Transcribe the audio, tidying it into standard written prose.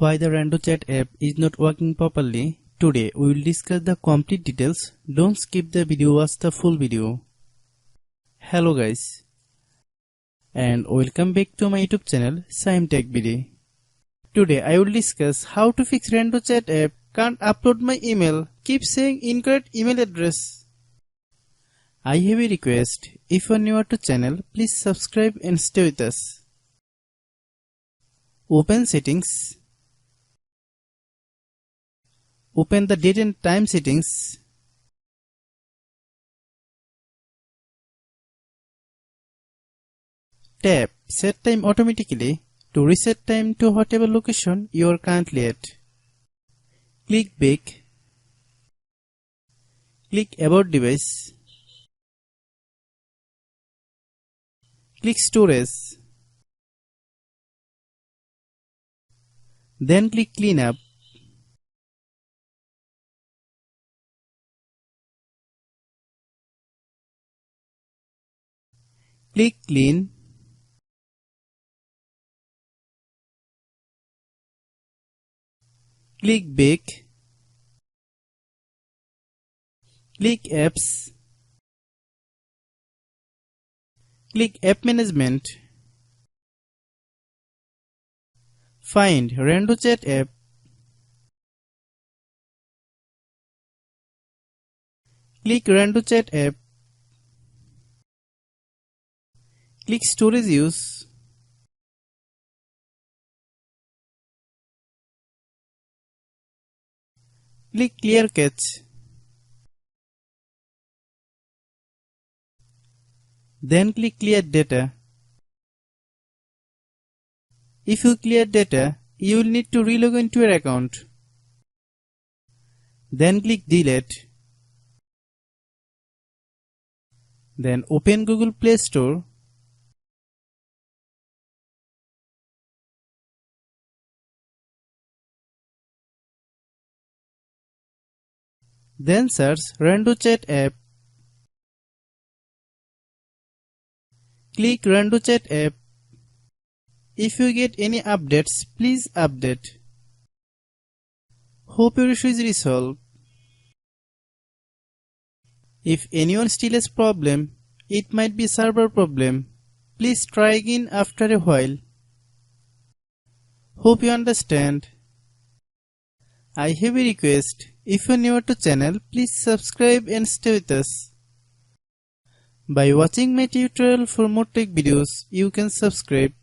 Why the RandoChat app is not working properly. Today we will discuss the complete details. Don't skip the video, watch the full video. Hello guys, and welcome back to my YouTube channel Shaem Tech Video. Today I will discuss how to fix RandoChat app can't upload my email, keep saying incorrect email address. I have a request. If you are new to channel, please subscribe and stay with us. Open settings. Open the date and time settings. Tap Set Time Automatically to reset time to whatever location you are currently at. Click Back. Click About Device. Click Storage. Then click Cleanup. Click Clean. Click Back. Click Apps. Click App Management. Find RandoChat app. Click RandoChat app. Click Storage Use. Click Clear Cache. Then click Clear Data. If you clear data, you will need to relog into your account. Then click Delete. Then open Google Play Store. Then search RandoChat app. Click RandoChat app. If you get any updates, please update. Hope your issue is resolved. If anyone still has problem, it might be server problem. Please try again after a while. Hope you understand. I have a request. If you are new to channel, please subscribe and stay with us. By watching my tutorial for more tech videos, you can subscribe.